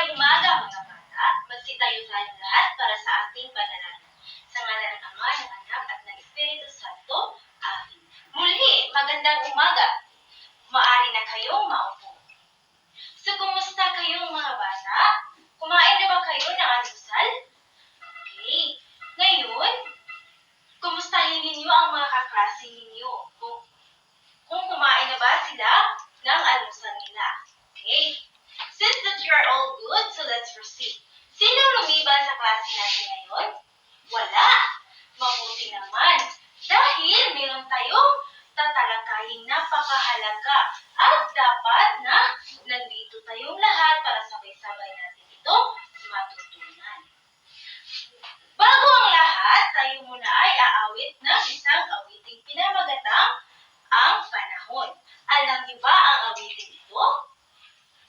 Magandang umaga mga bata. Magsitayo tayong lahat para sa ating panalangin. Sa ngalan ng Ama, ng Anak, at ng Espiritu Santo. Amen. Muli, magandang umaga. Maaari na kayong maupo. So, kumusta kayong mga bata? Kumain na ba kayo ng almusal? Okay. Ngayon, kumustahin ninyo ang mga kaklase ninyo? Kung kumain na ba sila ng almusal nila? Okay. Since that you are all good, so let's proceed. Sino lumiban sa klase natin ngayon? Wala. Mabuti naman. Dahil meron tayong tatalakayin napakahalaga at dapat na nandito tayong lahat para sabay-sabay natin ito matutunan. Bago ang lahat, tayo muna ay aawit ng isang awiting pinamagatang ang panahon. Alam niyo ba ang awiting ito?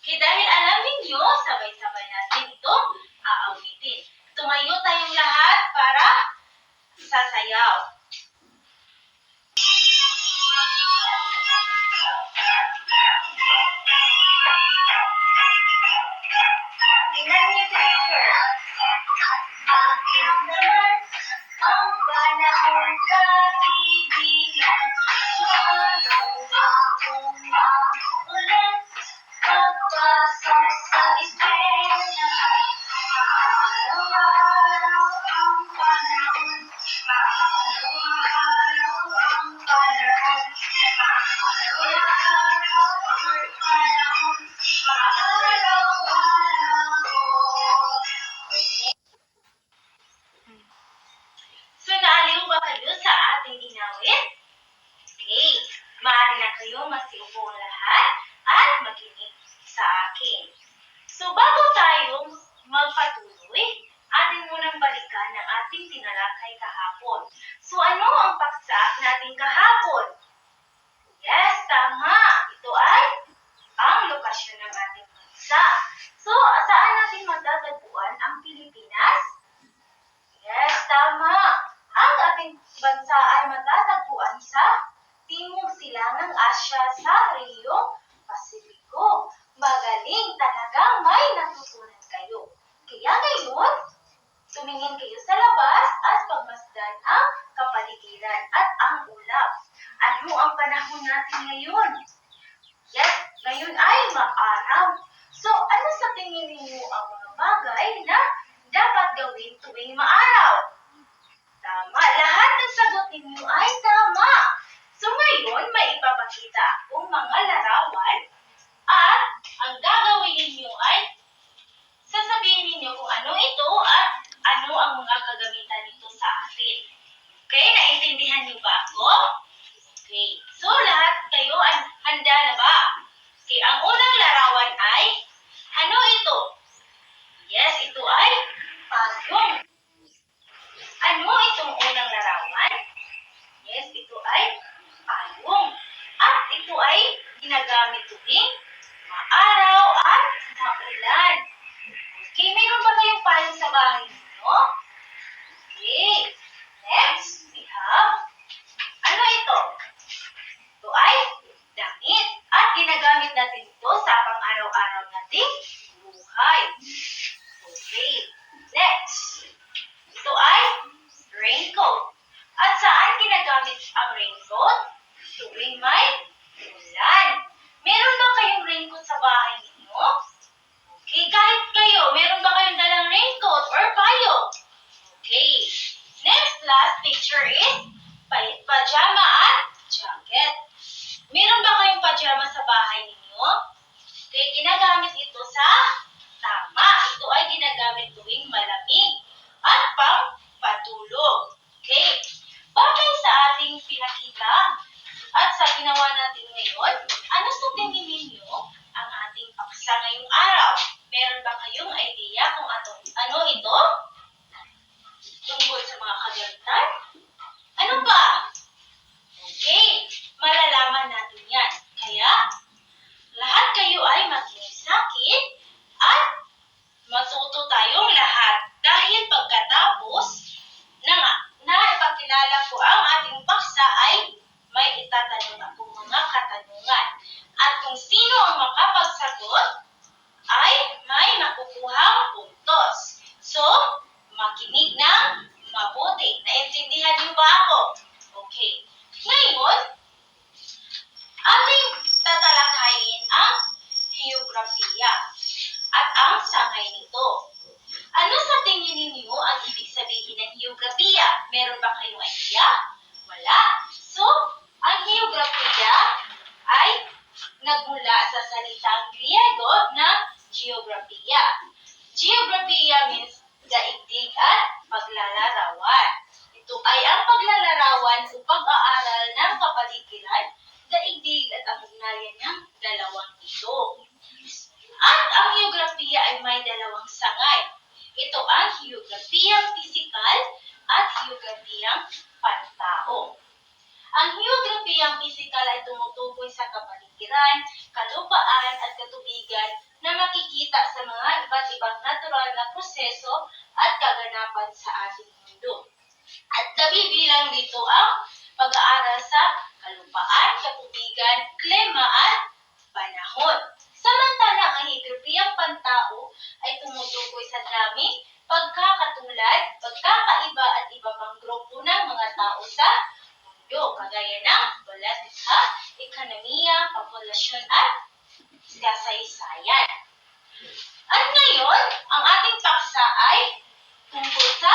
Okay, dahil alam ninyo, sabay-sabay natin ito aawitin. Tumayo tayong lahat para sasayaw. Tingnan niyo si teacher. Akin naman ang panahon kaibigan. Maaraw akong maulan. Pagpasok sa eskwela, araw-araw ang panahon, araw-araw ang panahon, araw-araw ang panahon, araw-araw. So, naaliw ba kayo sa ating inawit? Okay, maaari na kayo masiupo ang lahat at makinig sa akin. So, bago tayo magpatuloy, atin munang balikan ang ating tinalakay kahapon. So, ano ang paksa natin kahapon? Yes, tama. Ito ay ang lokasyon ng ating bansa. So, saan natin matatagpuan ang Pilipinas? Yes, tama. Ang ating bansa ay matatagpuan sa Timog Silangang Asya sa rehiyong Pasipiko. Magaling talaga, may natutunan kayo. Kaya ngayon, tumingin kayo sa labas at pagmasdan ang kapaligiran at ang ulap. Ano ang panahon natin ngayon? Yes, ngayon ay maaraw. So, ano sa tingin ninyo ang mga bagay na dapat gawin tuwing maaraw? Tama, lahat ng sagot ninyo ay tama. So, ngayon, may ipapakita akong mga larawan at ang gagawin ninyo ay sasabihin ninyo kung ano ito at ano ang mga kagamitan nito sa atin. Okay, naintindihan niyo ba ako? Okay, so lahat kayo handa na ba? Okay, ang unang larawan ay, ano ito? Yes, ito ay payong. Ano itong unang larawan? Yes, ito ay payong. At ito ay ginagamit tuwing maaraw at maulan. Okay, mayroon ba kayong payong sa bahay ninyo? Okay, next we have, ano ito? Ito ay damit. At ginagamit natin ito sa pang-araw-araw nating buhay. Okay, next. Ito ay raincoat. At saan ginagamit ang raincoat? Tuwing may ulan. Meron ba kayong raincoat sa bahay ninyo? Okay, kahit kayo, meron ba kayong dalang raincoat or payong? Okay. Next, last picture is pajama at jacket. Meron ba kayong pajama sa bahay ninyo? Okay, ginagamit ito sa tama. Ito ay ginagamit tuwing malamig at pang-patulog. Okay. Bagay sa ating pinakita at sa ginawa natin ngayon, ano sa tingin ninyo ang ating paksa ngayong araw? Meron ba kayong idea kung ano ito? Tungkol sa mga kagamitan? Ano ba? Okay, malalaman natin yan. Kaya, lahat kayo ay makinig sa akin at matuto tayong lahat. Dahil pagkatapos na ipakilala ko ang ating paksa ay may itatanong akong mga katanungan. At kung sino ang makapagsagot, ay may makukuha at ang sangay nito. Ano sa tingin ninyo ang ibig sabihin ng heograpiya? Meron ba kayong idea? Wala. So, ang heograpiya ay nagmula sa salitang Griego na geografiya. Geografiya means daigdig at paglalarawan. Ito ay ang paglalarawan o pag-aaral ng kapaligiran, daigdig at ang ugnayan ng dalawang ito. At ang heograpiya ay may dalawang sangay. Ito ang heografiyang pisikal at heografiyang pantao. Ang heografiyang pisikal ay tumutukoy sa kapaligiran, kalupaan at katubigan na makikita sa mga iba't ibang natural na proseso at kaganapan sa ating mundo. At nabibilang dito ang pag-aaral sa kalupaan, katubigan, klima at panahon. Samantala, ang heografiyang pantao ay tumutukoy sa dami, pagkakatulad, pagkakaiba at iba pang grupo ng mga tao sa mundo, kagaya ng politika, ekonomiya, populasyon at kasaysayan. At ngayon, ang ating paksa ay tungkol sa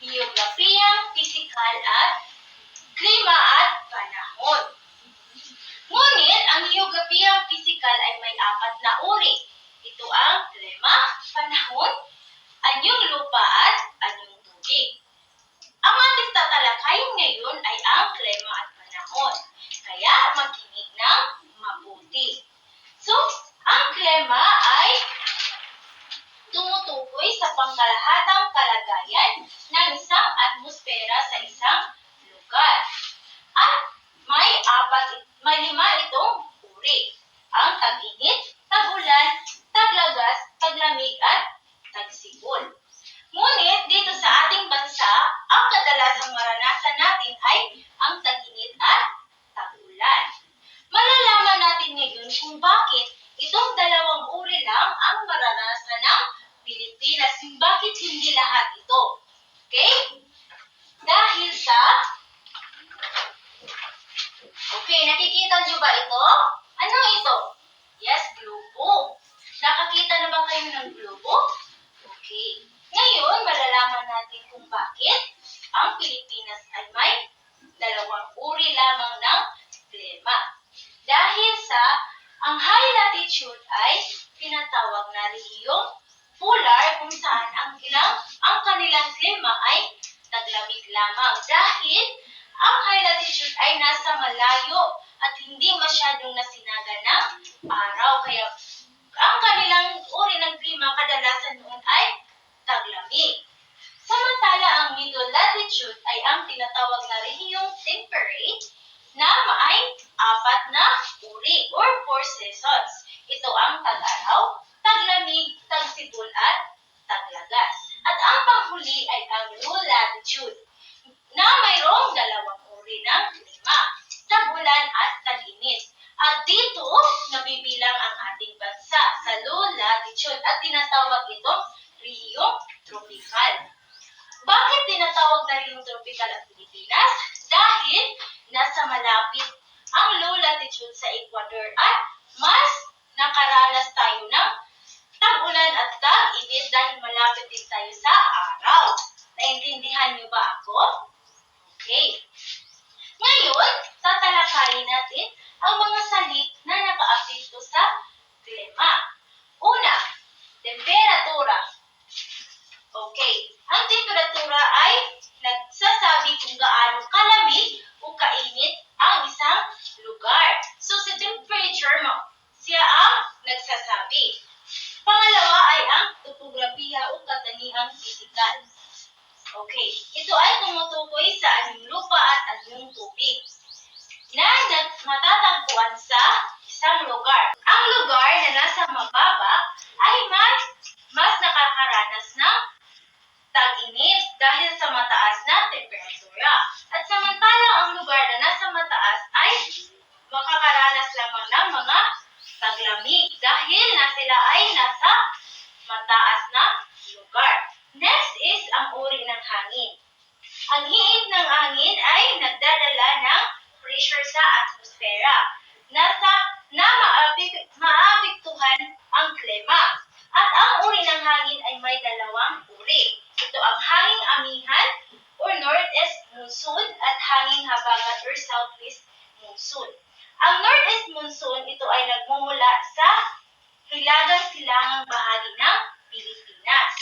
heografiyang pisikal at klima at panahon. Ngunit, ang heografiyang pisikal ay may 4 na uri. Ito ang klima, panahon, anyong lupa at anyong tubig. Ang ating tatalakayin ngayon ay ang klima at panahon. Kaya makinig ng mabuti. So, ang klima ay tumutukoy sa pangkalahatang kalagayan ng isang atmosfera sa isang lugar. At may 5 itong uri. Ang tag-init, tag-ulan, taglagas, taglamig at tagsibol. Ngunit dito sa ating bansa, ang kadalasang maranasan natin ay ang tag-init at tag-ulan. Malalaman natin ngayon kung bakit itong dalawang uri lang ang maranasan ng Pilipinas. Bakit hindi lahat ito? Okay? Dahil sa nakikita nyo ba ito? Ano ito? Yes, globo. Nakakita na ba kayo ng globo? Okay. Ngayon, malalaman natin kung bakit ang Pilipinas ay may dalawang uri lamang ng klima. Dahil sa ang high latitude ay tinatawag na rehiyong polar kung saan ang kanilang klima ay taglamig lamang. Dahil ang high latitude ay nasa malayo at hindi masyadong nasinaga ng araw. Kaya ang kanilang uri ng klima kadalasan noon ay taglamig. Samantala, ang middle latitude ay ang tinatawag na rehiyong temperate na may 4 na uri or 4 seasons. Ito ang tag-araw, taglamig, tagsibol at taglagas. At ang panghuli ay ang low latitude na mayroong 2 uri ng klima, tag-ulan at tag-init. At dito, nabibilang ang ating bansa sa low latitude at tinatawag itong rehiyong tropical. Bakit tinatawag na rehiyong tropical ang Pilipinas? Dahil nasa malapit ang low latitude sa Ecuador at mas nakaranas tayo ng tag-ulan at tag-init dahil malapit din tayo sa araw. Naintindihan niyo ba ako? Okay. Ngayon, tatalakayin natin ang mga salik na nakaapekto sa klima. Una, temperatura. Okay. Ang temperatura ay nagsasabi kung gaano kalamig o kainit ang isang lugar. So, sa temperature mo, siya ang nagsasabi. Pangalawa ay ang topografiya o katangiang pisikal. Okay. Ito ay tumutukoy sa anyong lupa at anyong tubig na matatagpuan sa isang lugar. Ang lugar na nasa mababa ay mas nakakaranas ng tag-init dahil sa mataas na temperatura. At samantala ang lugar na nasa mataas ay makakaranas lamang ng mga taglamig dahil sila ay nasa mataas na lugar. Next is ang uri ng hangin. Ang hiid ng hangin ay nagdadala ng pressure sa atmosfera na maapektuhan ang klima. At southwest monsoon. Ang northeast monsoon, ito ay nagmumula sa hilagang-silangang bahagi ng Pilipinas.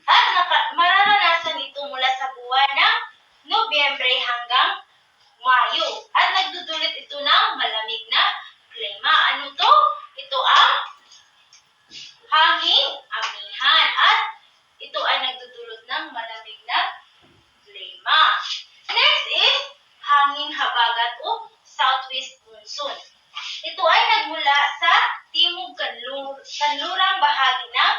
At mararanasan ito mula sa buwan ng Nobyembre hanggang Mayo. At nagdudulot ito ng malamig na klima. Ano to? Ito ang hanging amihan. At ito ay nagdudulot ng malamig na klima. Next is hanging habagat o southwest monsoon. Ito ay nagmula sa timog kanlurang bahagi ng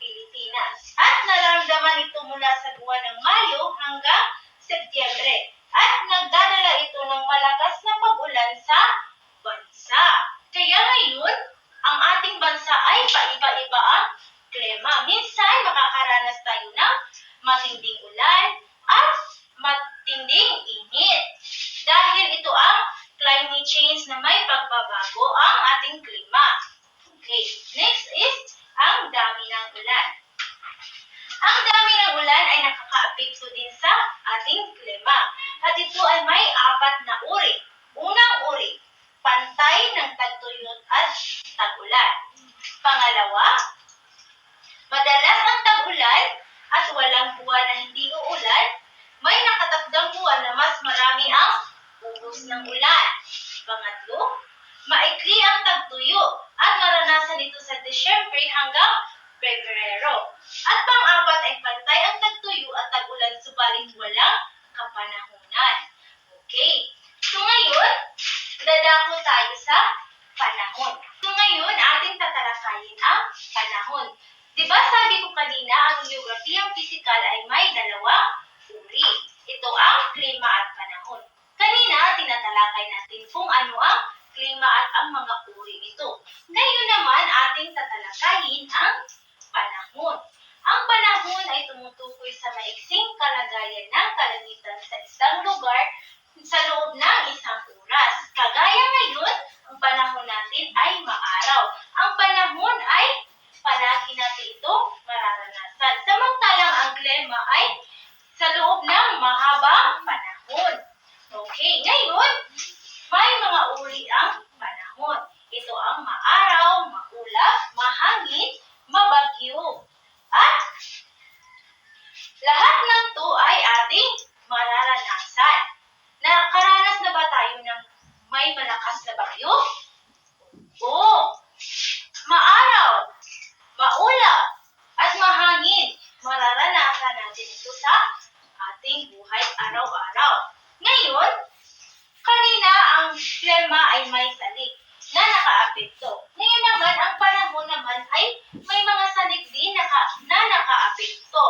Pilipinas. At nararamdaman ito mula sa buwan ng Mayo hanggang Setyembre. At nagdadala ito ng malakas na pag-ulan sa bansa. Kaya ngayon, ang ating bansa ay paiba-iba ang klima. Minsan, makakaranas tayo ng matinding ulan at matinding init. Dahil ito ang climate change na may pagbabago ang ating klima. Okay, next is ang dami ng ulan. Ang dami ng ulan ay nakakaapekto din sa ating klima. At ito ay may 4 na uri. Unang uri, pantay ng tagtuyot at tag-ulan. Pangalawa, madalas ang tag-ulan at walang buwan na hindi uulan. May nakatakdang buwan na mas marami ang ulos ng ulan. Pangatlo, maikli ang tagtuyo at maranasan ito sa Disyembre hanggang Pebrero. At pang-apat ay pantay ang tagtuyo at tag-ulan subalit walang kapanahunan. Okay. So ngayon, dadako tayo sa panahon. So ngayon, ating tatalakayin ang panahon. Diba sabi ko kanina, ang geografiyang pisikal ay may 2 uri. Ito ang klima at panahon. Kanina, tinatalakay natin kung ano ang klima at ang mga uri nito. Ngayon naman, ating tatalakayin ang panahon. Ang panahon ay tumutukoy sa maiksing kalagayan ng kalangitan sa isang lugar sa loob ng isang oras. Kagaya ngayon, ang panahon natin ay maaraw. Ang panahon ay palagi natin ito mararanasan. Samantalang ang klima ay sa loob ng mahabang panahon. Okay, ngayon, may mga uri ang panahon. Ito ang maaraw, maulap, mahangin, mabagyo. At lahat ng to ay ating mararanasan. Nakaranas na ba tayo ng may malakas na bagyo? Oo. Maaraw, maulap, at mahangin. Mararanasan natin ito sa ating buhay araw-araw. Ngayon, kanina ang klima ay may salik na nakaapekto. Ngayon naman, ang panahon naman ay may mga salik din na nakaapekto.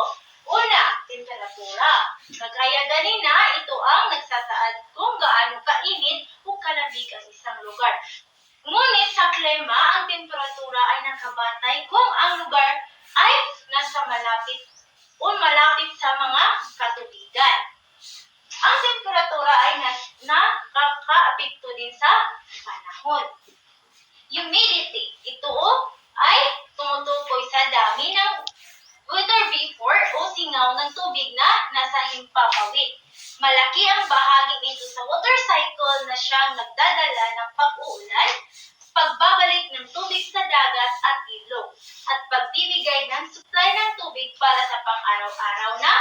Una, temperatura. Kagaya ganina, ito ang nagsasaad kung gaano kainit o kalamig ang isang lugar. Ngunit sa klima, ang temperatura ay nakabatay kung ang lugar ay nasa malapit sa mga katubigan. Ang temperatura ay nakakaapekto din sa panahon. Humidity. Ito ay tumutukoy sa dami ng water vapor o singaw ng tubig na nasa himpapawid. Malaki ang bahagi nito sa water cycle na siyang nagdadala ng pag-uulan, pagbabalik ng tubig sa dagat at ilog, at pagbibigay ng supply ng tubig para sa pang-araw-araw na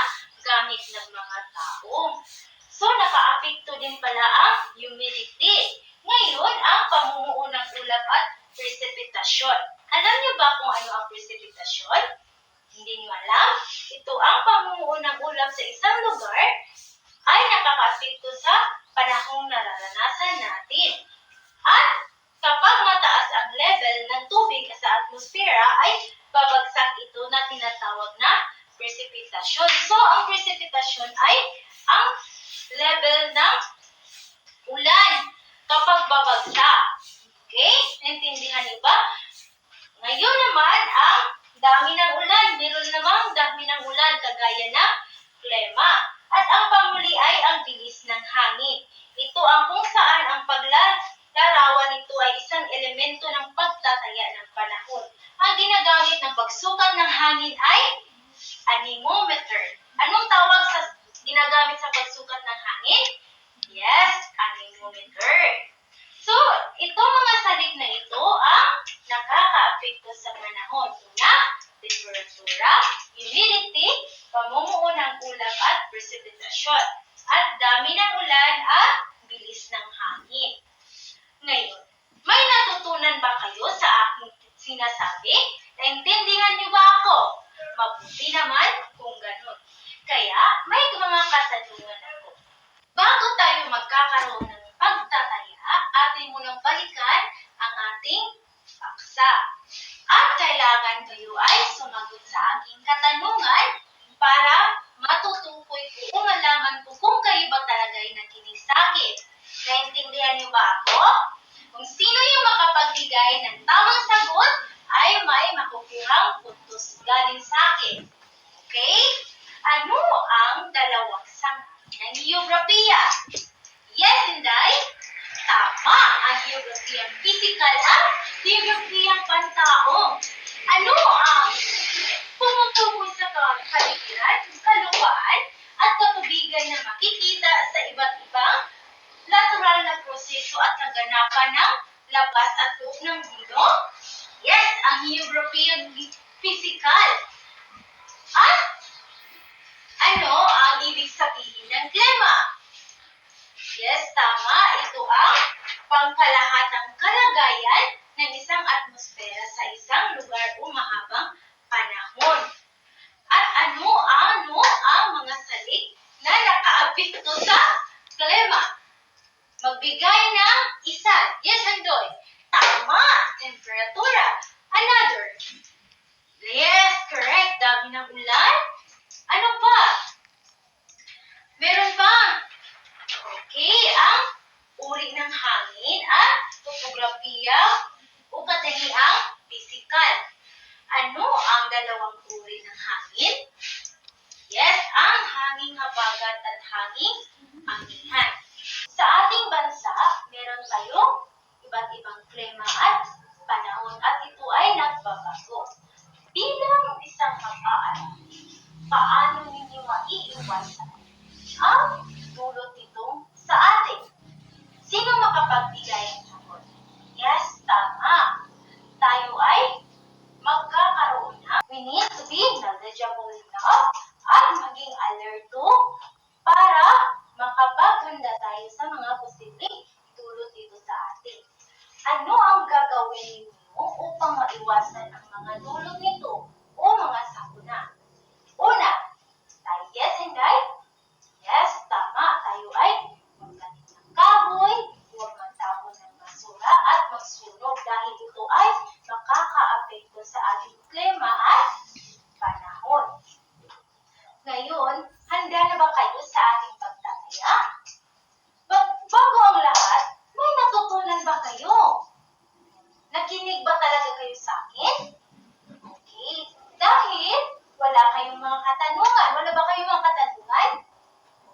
gamit ng mga tao. So, nakaapekto din pala ang humidity. Ngayon, ang pamumuo ng ulap at precipitasyon. Alam niyo ba kung ano ang precipitasyon? Hindi niyo alam? Ito ang pamumuo ng ulap sa isang lugar ay nakakaapekto sa panahong nararanasan natin. At kapag mataas ang level ng tubig sa atmosfera ay babagsak ito na tinatawag na precipitasyon. So, ang precipitasyon ay ang level ng ulan kapag babagsak. Okay? Naintindihan niyo ba? Ngayon naman, ang dami ng ulan. Meron namang dami ng ulan kagaya ng klima. At ang pamuli ay ang bilis ng hangin. Ito ang kung saan ang paglalarawan nito ay isang elemento ng pagtataya ng panahon. Ang ginagamit ng pagsukat ng hangin ay anemometer. Anong tawag sa ginagamit sa pagsukat ng hangin? Yes, anemometer. So, itong mga salik na ito ang nakaka-apekto sa panahon. Una, temperatura, humidity, pamumuo ng ulap at precipitasyon. At dami ng ulan at bilis ng hangin. Ngayon, may natutunan ba kayo sa aking sinasabi? Naintindihan niyo ba ako? Mabuti naman kung ganun. Kaya, may mga katanungan ako. Bago tayo magkakaroon ng pagtataya, atin munang balikan ang ating paksa. At kailangan kayo ay sumagot sa aking katanungan para matutukoy ko o malaman ko kung kayo ba talaga ay nakinig sa akin. Naintindihan niyo ba ako? Kung sino yung makapagbigay ng tamang sagot, ay may makukuhang puntos galing sa akin. Okay? Ano ang dalawang sanga ng geografiya? Yes, Inday? Tama ang geografiyang physical at geografiyang pantaong. Ano ang pumutukoy sa kapaligiran, kalupaan, at katubigan na makikita sa iba't ibang natural na proseso at kaganapan ng labas at loob ng mundo? Yes, ang geografiyang physical. At ano ang ibig sabihin ng klima? Yes, tama. Ito ang pangkalahatang kalagayan ng isang atmosfera sa isang lugar o mahabang panahon. At ano ang mga salik na nakaapekto sa klima? Magbigay ng isa. Yes, Handoy. Tama. Temperatura. Another. Yes, correct. Dami ng ulan. Ano pa? Meron pa. Okay, ang uri ng hangin at topografiya o katangiang pisikal. Ano ang dalawang uri ng hangin? Yes, ang hanging habagat at hanging amihan. Sa ating bansa, meron tayong iba't ibang klima at panahon at ito ay nagbabago. Bilang isang mag-aaral, paano ninyo maiiwasan ang dulot nito sa atin? Sino makapagbigay ng sagot? Yes, tama. Tayo ay magkakaroon na. We need to be knowledgeable enough at maging alerto para makapaghanda tayo sa mga posibleng dulot dito sa atin. Ano ang gagawin ninyo upang maiwasan ang mga dulot nito o mga sakuna? Una, tayo yes, Hinday? Yes, tama. Tayo ay magtanim ng kahoy, huwag magtapon ng basura at magsunog dahil ito ay makakaapekto sa ating klima at panahon. Ngayon, handa na ba kayo sa ating pagtataya? Bago ang lahat, may natutunan ba kayo? Nakinig ba talaga kayo sa akin? Okay. Dahil wala kayong mga katanungan. Wala ba kayong mga katanungan?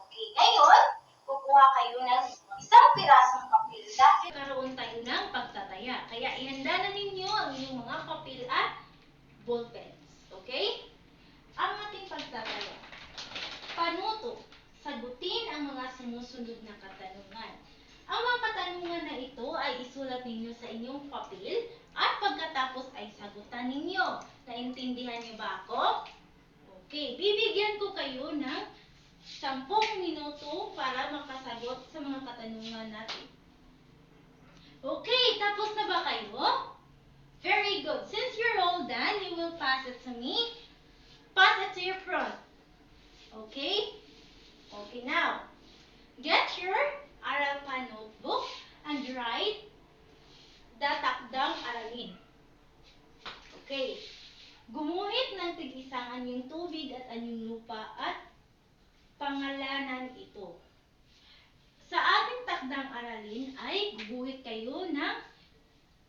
Okay. Ngayon, kukuha kayo ng isang pirasong papel dahil karoon tayo ng pagtataya. Kaya ihanda na ninyo ang inyong mga papel at ballpens. Okay? Ang ating pagtataya. Panuto. Sagutin ang mga sumusunod na katanungan. Ang mga katanungan na ito ay isulat ninyo sa inyong papel at pagkatapos ay sagutan ninyo. Naintindihan niyo ba ako? Okay, bibigyan ko kayo ng 10 minuto para makasagot sa mga katanungan natin. Okay, tapos na ba kayo? Very good. Since you're all done, you will pass it to me. Pass it to your front. Okay? Okay, now, get your Aralpan notebook and write the takdang aralin. Okay. Gumuhit ng tig-isang anyong tubig at anyong lupa at pangalanan ito. Sa ating takdang aralin ay guguhit kayo ng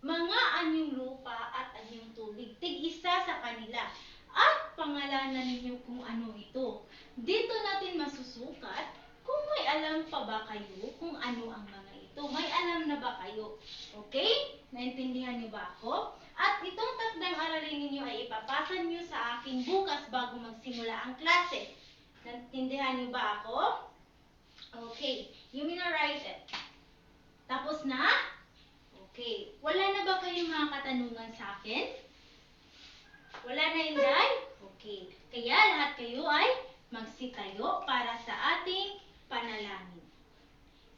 mga anyong lupa at anyong tubig. Tig-isa sa kanila. At pangalanan ninyo kung ano ito. Dito natin masusukat kung may alam pa ba kayo kung ano ang mga ito. May alam na ba kayo? Okay? Naintindihan niyo ba ako? At itong takdang aralin ninyo ay ipapasa niyo sa akin bukas bago magsimula ang klase. Naintindihan niyo ba ako? Okay, you memorize it. Tapos na? Okay. Wala na ba kayong mga katanungan sa akin? Wala na, Inday? Okay. Kaya lahat kayo ay magsitayo para sa ating panalangin.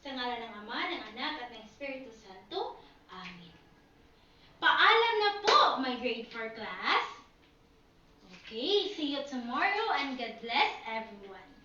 Sa ngalan ng Ama, ng Anak, at ng Espiritu Santo. Amen. Paalam na po, my grade 4 class. Okay, see you tomorrow and God bless everyone.